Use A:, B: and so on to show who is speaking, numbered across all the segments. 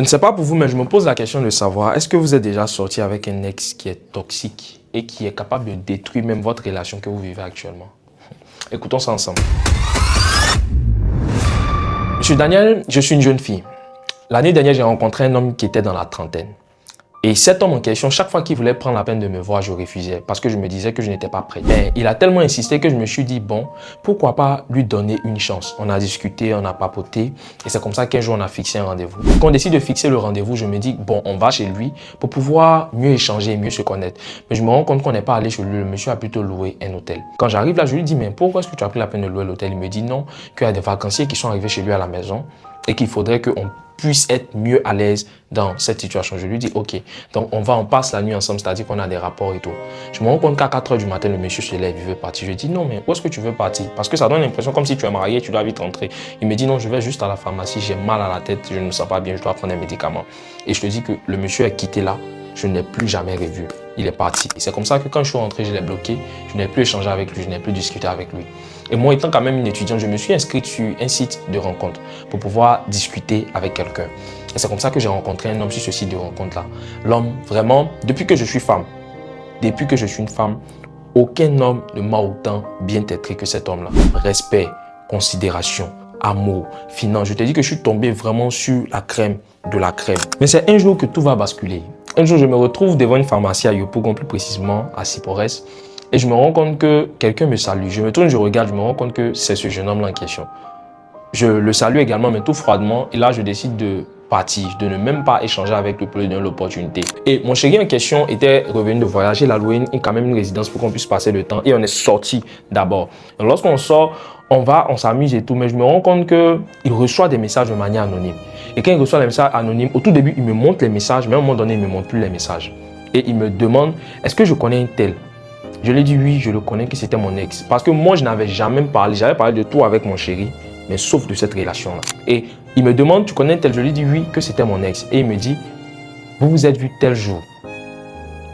A: Je ne sais pas pour vous, mais je me pose la question de savoir, est-ce que vous êtes déjà sorti avec un ex qui est toxique et qui est capable de détruire même votre relation que vous vivez actuellement? Écoutons ça ensemble. Monsieur Daniel, je suis une jeune fille. L'année dernière, j'ai rencontré un homme qui était dans la trentaine. Et cet homme en question, chaque fois qu'il voulait prendre la peine de me voir, je refusais parce que je me disais que je n'étais pas prêt. Mais il a tellement insisté que je me suis dit, bon, pourquoi pas lui donner une chance? On a discuté, on a papoté et c'est comme ça qu'un jour on a fixé un rendez-vous. Quand on décide de fixer le rendez-vous, je me dis, bon, on va chez lui pour pouvoir mieux échanger et mieux se connaître. Mais je me rends compte qu'on n'est pas allé chez lui, le monsieur a plutôt loué un hôtel. Quand j'arrive là, je lui dis, mais pourquoi est-ce que tu as pris la peine de louer l'hôtel? Il me dit non, qu'il y a des vacanciers qui sont arrivés chez lui à la maison et qu'il faudrait qu'on puisse être mieux à l'aise dans cette situation. Je lui dis, ok, donc on passe la nuit ensemble, c'est-à-dire qu'on a des rapports et tout. Je me rends compte qu'à 4 h du matin, le monsieur se lève, il veut partir. Je lui dis, non, mais où est-ce que tu veux partir? Parce que ça donne l'impression comme si tu es marié, tu dois vite rentrer. Il me dit, non, je vais juste à la pharmacie, j'ai mal à la tête, je ne me sens pas bien, je dois prendre un médicament. Et je te dis que le monsieur est quitté là, je ne l'ai plus jamais revu. Il est parti. Et c'est comme ça que quand je suis rentré, je l'ai bloqué. Je n'ai plus échangé avec lui, je n'ai plus discuté avec lui. Et moi, étant quand même une étudiante, je me suis inscrit sur un site de rencontre pour pouvoir discuter avec quelqu'un. Et c'est comme ça que j'ai rencontré un homme sur ce site de rencontre-là. L'homme, vraiment, depuis que je suis femme, aucun homme ne m'a autant bien traité que cet homme-là. Respect, considération, amour, finance. Je te dis que je suis tombé vraiment sur la crème de la crème. Mais c'est un jour que tout va basculer. Un jour, je me retrouve devant une pharmacie à Yopougon, plus précisément à Sipores. Et je me rends compte que quelqu'un me salue. Je me tourne, je regarde, je me rends compte que c'est ce jeune homme-là en question. Je le salue également, mais tout froidement. Et là, je décide de partir, de ne même pas échanger avec lui pour lui donner l'opportunité. Et mon chéri en question était revenu de voyager. Il a loué quand même une résidence pour qu'on puisse passer le temps. Et on est sorti d'abord. Lorsqu'on sort, on s'amuse et tout. Mais je me rends compte qu'il reçoit des messages de manière anonyme. Et quand il reçoit les messages anonymes, au tout début, il me montre les messages, mais à un moment donné, il ne me montre plus les messages. Et il me demande, est-ce que je connais un tel? Je lui ai dit oui, je le connais, que c'était mon ex. Parce que moi, je n'avais jamais parlé. J'avais parlé de tout avec mon chéri, mais sauf de cette relation-là. Et il me demande, tu connais un tel? Je lui ai dit oui, que c'était mon ex. Et il me dit, vous vous êtes vu tel jour?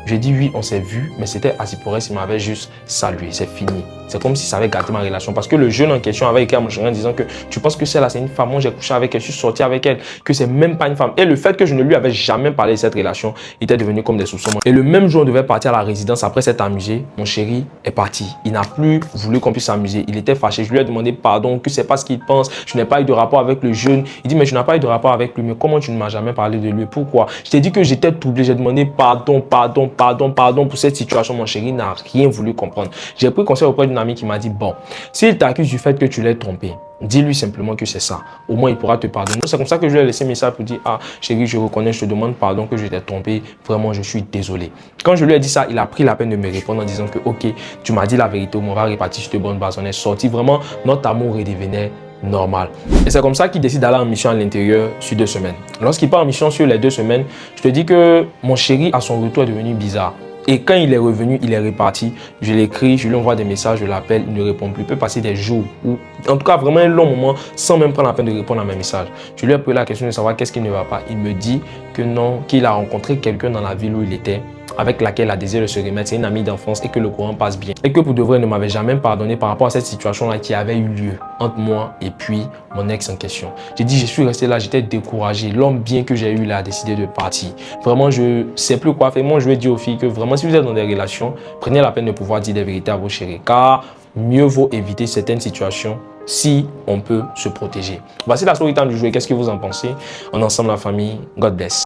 A: J'ai dit oui, on s'est vu, mais c'était à Sipores, il m'avait juste salué, c'est fini. C'est comme si ça avait gâté ma relation. Parce que le jeune en question avait écrit à mon chéri en disant que tu penses que celle-là, c'est une femme, moi j'ai couché avec elle, je suis sorti avec elle, que c'est même pas une femme. Et le fait que je ne lui avais jamais parlé de cette relation était devenu comme des soupçons. Et le même jour, on devait partir à la résidence après s'être amusé. Mon chéri est parti. Il n'a plus voulu qu'on puisse s'amuser. Il était fâché. Je lui ai demandé pardon, que c'est pas ce qu'il pense. Je n'ai pas eu de rapport avec le jeune. Il dit, mais tu n'as pas eu de rapport avec lui. Mais comment tu ne m'as jamais parlé de lui? Pourquoi? Je t'ai dit que j'étais troublé. J'ai demandé pardon pour cette situation. Mon chéri n'a rien voulu comprendre. J'ai pris conseil auprès d'une amie qui m'a dit, bon, s'il t'accuse du fait que tu l'as trompé, dis-lui simplement que c'est ça. Au moins, il pourra te pardonner. C'est comme ça que je lui ai laissé un message pour dire, ah, chérie, je reconnais, je te demande pardon que je t'ai trompé. Vraiment, je suis désolé. Quand je lui ai dit ça, il a pris la peine de me répondre en disant que, ok, tu m'as dit la vérité, on va repartir sur de bonnes bases. On est sorti. Vraiment, notre amour redevenait normal. Et c'est comme ça qu'il décide d'aller en mission à l'intérieur sur 2 semaines. Lorsqu'il part en mission sur les 2 semaines, je te dis que mon chéri, à son retour, est devenu bizarre. Et quand il est revenu, il est reparti. Je l'écris, je lui envoie des messages, je l'appelle, il ne répond plus. Il peut passer des jours ou en tout cas vraiment un long moment sans même prendre la peine de répondre à mes messages. Je lui ai posé la question de savoir qu'est-ce qui ne va pas. Il me dit que non, qu'il a rencontré quelqu'un dans la ville où il était, avec laquelle il a désiré de se remettre. C'est une amie d'enfance et que le courant passe bien. Et que pour de vrai, il ne m'avait jamais pardonné par rapport à cette situation-là qui avait eu lieu entre moi et puis mon ex en question. J'ai dit, je suis resté là, j'étais découragé. L'homme bien que j'ai eu là a décidé de partir. Vraiment, je ne sais plus quoi faire. Moi, je vais dire aux filles que vraiment, si vous êtes dans des relations, prenez la peine de pouvoir dire des vérités à vos chéris. Car mieux vaut éviter certaines situations si on peut se protéger. Voici la story time du jour. Qu'est-ce que vous en pensez? On est ensemble la famille. God bless.